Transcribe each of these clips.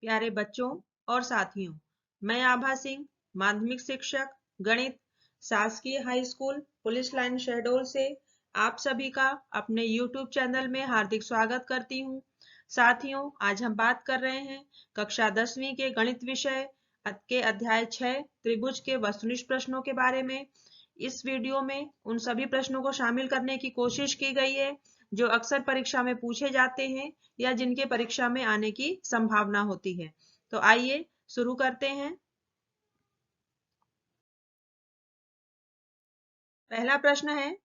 प्यारे बच्चों और साथियों, मैं आभा सिंह, माध्यमिक शिक्षक गणित, शासकीय high school police line Shahdol से आप सभी का अपने YouTube चैनल में हार्दिक स्वागत करती हूँ। साथियों, आज हम बात कर रहे हैं कक्षा 10वीं के गणित विषय के अध्याय 6 त्रिभुज के वस्तुनिष्ठ प्रश्नों के बारे में। इस वीडियो में उन सभी प्रश्नों को शामिल करने की कोशिश की गई है जो अक्सर परीक्षा में पूछे जाते हैं या जिनके परीक्षा में आने की संभावना होती है। तो आइए शुरू करते हैं। पहला प्रश्न है,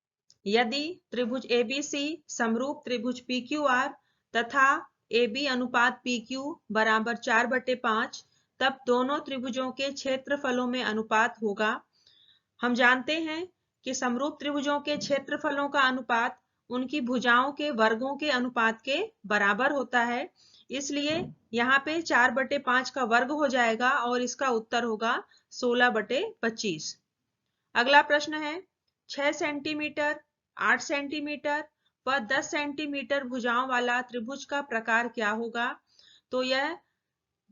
यदि त्रिभुज ABC समरूप त्रिभुज PQR तथा AB अनुपात PQ बराबर 4/5, तब दोनों त्रिभुजों के क्षेत्रफलों में अनुपात होगा। हम जानते हैं कि समरूप त्रिभुजों के क्षेत्रफलों का अनुपात उनकी भुजाओं के वर्गों के अनुपात के बराबर होता है, इसलिए यहाँ पे 4/5 का वर्ग हो जाएगा और इसका उत्तर होगा 16/25। अगला प्रश्न है, 6 सेंटीमीटर, 8 सेंटीमीटर व 10 सेंटीमीटर भुजाओं वाला त्रिभुज का प्रकार क्या होगा? तो यह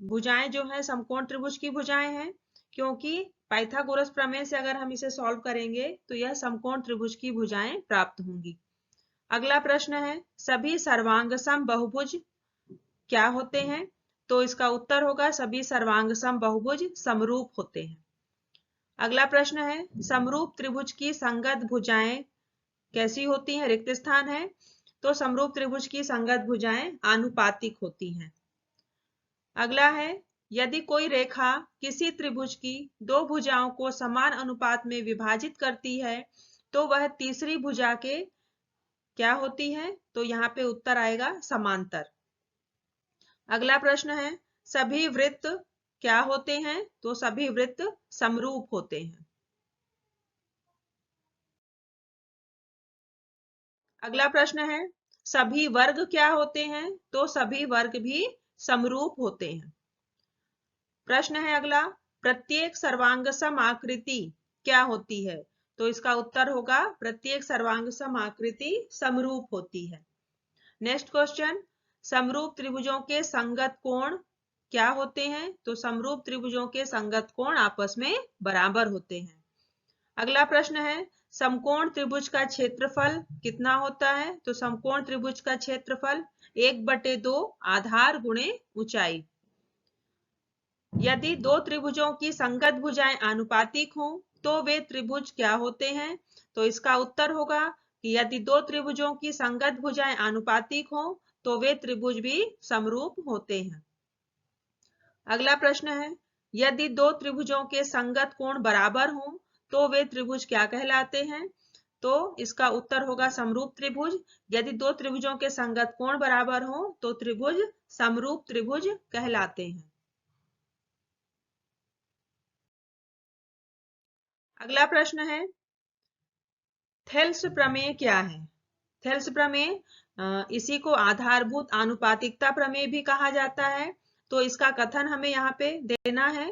भुजाएं जो है समकोण त्रिभुज की भुजाएं हैं, क्योंकि पाइथागोरस प्रमेय से अगर हम इसे सॉल्व करेंगे तो यह समकोण त्रिभुज की भुजाएं प्राप्त होंगी। अगला प्रश्न है, सभी सर्वांगसम बहुभुज क्या होते हैं? तो इसका उत्तर होगा सभी सर्वांगसम बहुभुज समरूप होते हैं। अगला प्रश्न है, समरूप त्रिभुज की संगत भुजाएं कैसी होती हैं? रिक्त स्थान है, तो समरूप त्रिभुज की संगत भुजाएं आनुपातिक होती हैं। अगला है, यदि कोई रेखा किसी त्रिभुज की दो भुजाओं को समान अनुपात में विभाजित करती है तो वह तीसरी भुजा के क्या होती है? तो यहाँ पे उत्तर आएगा समांतर। अगला प्रश्न है, सभी वृत्त क्या होते हैं? तो सभी वृत्त समरूप होते हैं। अगला प्रश्न है, सभी वर्ग क्या होते हैं? तो सभी वर्ग भी समरूप होते हैं। प्रश्न है अगला, प्रत्येक सर्वांगसम आकृति क्या होती है? तो इसका उत्तर होगा प्रत्येक सर्वांगसम आकृति समरूप होती है। नेक्स्ट क्वेश्चन, समरूप त्रिभुजों के संगत कोण क्या होते हैं? तो समरूप त्रिभुजों के संगत कोण आपस में बराबर होते हैं। अगला प्रश्न है, समकोण त्रिभुज का क्षेत्रफल कितना होता है? तो समकोण त्रिभुज का क्षेत्रफल 1/2 आधार गुणे ऊंचाई। यदि दो त्रिभुजों की संगत भुजाएं आनुपातिक हों तो वे त्रिभुज क्या होते हैं? तो इसका उत्तर होगा कि यदि दो त्रिभुजों की संगत भुजाएं आनुपातिक हों तो वे त्रिभुज भी समरूप होते हैं। अगला प्रश्न है, यदि दो त्रिभुजों के संगत कोण बराबर हों तो वे त्रिभुज क्या कहलाते हैं? तो इसका उत्तर होगा समरूप त्रिभुज। यदि दो त्रिभुजों के संगत कोण बराबर हों तो त्रिभुज समरूप त्रिभुज कहलाते हैं। अगला प्रश्न है, थेल्स प्रमेय क्या है? थेल्स प्रमेय इसी को आधारभूत आनुपातिकता प्रमेय भी कहा जाता है। तो इसका कथन हमें यहाँ पे देना है।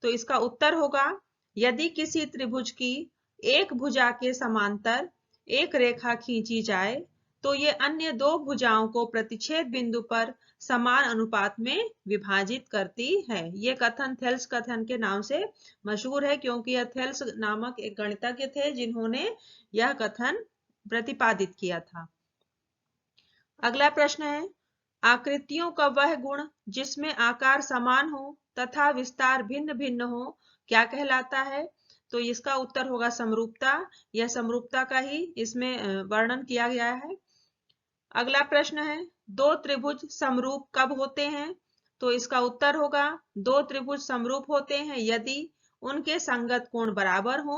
तो इसका उत्तर होगा, यदि किसी त्रिभुज की एक भुजा के समांतर एक रेखा खींची जाए तो ये अन्य दो भुजाओं को प्रतिच्छेद बिंदु पर समान अनुपात में विभाजित करती है। ये कथन थेल्स कथन के नाम से मशहूर है, क्योंकि यह थेल्स नामक एक गणितज्ञ थे जिन्होंने यह कथन प्रतिपादित किया था। अगला प्रश्न है, आकृतियों का वह गुण जिसमें आकार समान हो तथा विस्तार भिन्न भिन्न हो क्या कहलाता है? तो इसका उत्तर होगा समरूपता। यह समरूपता का ही इसमें वर्णन किया गया है। अगला प्रश्न है, दो त्रिभुज समरूप कब होते हैं? तो इसका उत्तर होगा, दो त्रिभुज समरूप होते हैं यदि उनके संगत कोण बराबर हो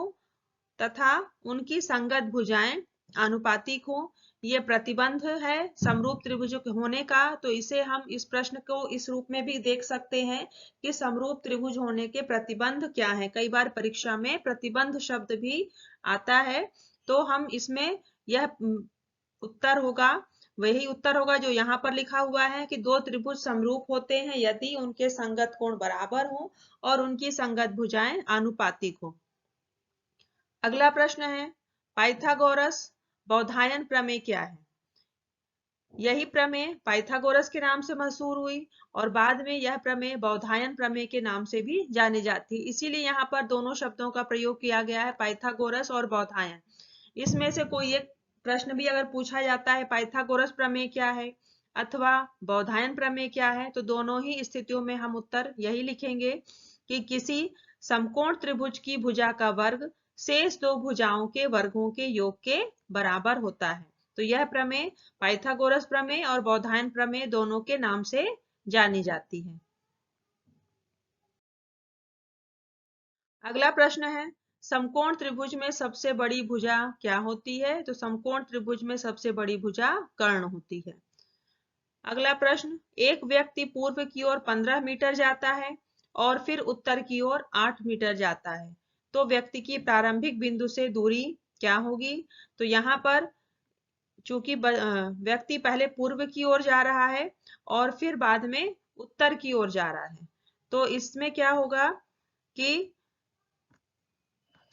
तथा उनकी संगत भुजाएं आनुपातिक हो। ये प्रतिबंध है समरूप त्रिभुज होने का। तो इसे हम इस प्रश्न को इस रूप में भी देख सकते हैं कि समरूप त्रिभुज होने के प्रतिबंध क्या है। कई बार परीक्षा में प्रतिबंध शब्द भी आता है, तो हम इसमें यह उत्तर होगा, वही उत्तर होगा जो यहाँ पर लिखा हुआ है कि दो त्रिभुज समरूप होते हैं यदि उनके संगत कोण बराबर हो और उनकी संगत भुजाएं आनुपातिक हो। अगला प्रश्न है, पाइथागोरस बौधायन प्रमेय क्या है? यही प्रमेय पाइथागोरस के नाम से मशहूर हुई और बाद में यह प्रमेय बौधायन प्रमेय के नाम से भी जानी जाती है। इसीलिए यहाँ पर दोनों शब्दों का प्रयोग किया गया है, पाइथागोरस और बौधायन। इसमें से कोई एक प्रश्न भी अगर पूछा जाता है पाइथागोरस प्रमेय क्या है अथवा बौधायन प्रमेय क्या है, तो दोनों ही स्थितियों में हम उत्तर यही लिखेंगे कि किसी समकोण त्रिभुज की भुजा का वर्ग शेष दो भुजाओं के वर्गों के योग के बराबर होता है। तो यह प्रमेय पाइथागोरस प्रमेय और बौधायन प्रमेय दोनों के नाम से जानी जाती है। अगला प्रश्न है, समकोण त्रिभुज में सबसे बड़ी भुजा क्या होती है? तो समकोण त्रिभुज में सबसे बड़ी भुजा कर्ण होती है। अगला प्रश्न, एक व्यक्ति पूर्व की ओर 15 मीटर जाता है और फिर उत्तर की ओर 8 मीटर जाता है, तो व्यक्ति की प्रारंभिक बिंदु से दूरी क्या होगी? तो यहाँ पर चूंकि व्यक्ति पहले पूर्व की ओर जा रहा है और फिर बाद में उत्तर की ओर जा रहा है, तो इसमें क्या होगा कि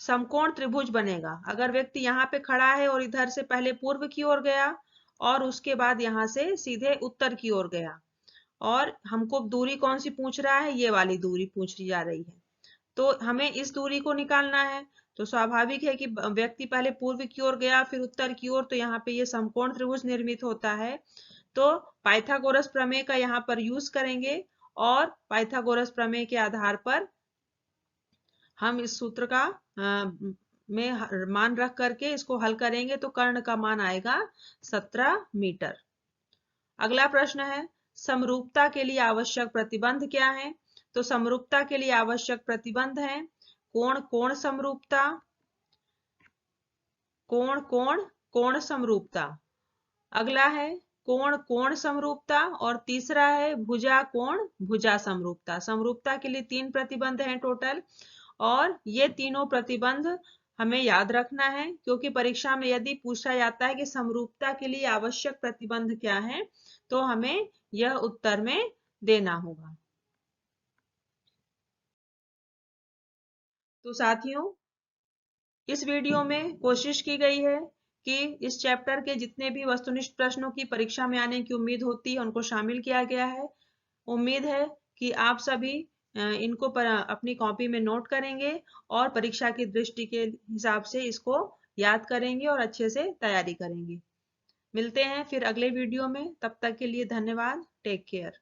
समकोण त्रिभुज बनेगा। अगर व्यक्ति यहाँ पे खड़ा है और इधर से पहले पूर्व की ओर गया और उसके बाद यहाँ से सीधे उत्तर की ओर गया, और हमको दूरी कौन सी पूछ रहा है? ये वाली दूरी पूछी जा रही है, तो हमें इस दूरी को निकालना है। तो स्वाभाविक है कि व्यक्ति पहले पूर्व की ओर गया फिर उत्तर की ओर, तो यहाँ पे ये समकोण त्रिभुज निर्मित होता है। तो पाइथागोरस प्रमेय का यहाँ पर यूज करेंगे और पाइथागोरस प्रमेय के आधार पर हम इस सूत्र का में मान रख करके इसको हल करेंगे, तो कर्ण का मान आएगा 17 मीटर। अगला प्रश्न है, समरूपता के लिए आवश्यक प्रतिबंध क्या है? तो समरूपता के लिए आवश्यक प्रतिबंध है कोण कोण समरूपता, कोण कोण कोण समरूपता। अगला है कोण कोण समरूपता और तीसरा है भुजा कोण भुजा समरूपता। समरूपता के लिए 3 प्रतिबंध हैं टोटल, और ये तीनों प्रतिबंध हमें याद रखना है, क्योंकि परीक्षा में यदि पूछा जाता है कि समरूपता के लिए आवश्यक प्रतिबंध क्या है, तो हमें यह उत्तर में देना होगा। तो साथियों, इस वीडियो में कोशिश की गई है कि इस चैप्टर के जितने भी वस्तुनिष्ठ प्रश्नों की परीक्षा में आने की उम्मीद होती है उनको शामिल किया गया है। उम्मीद है कि आप सभी इनको अपनी कॉपी में नोट करेंगे और परीक्षा की दृष्टि के हिसाब से इसको याद करेंगे और अच्छे से तैयारी करेंगे। मिलते हैं फिर अगले वीडियो में, तब तक के लिए धन्यवाद। Take care.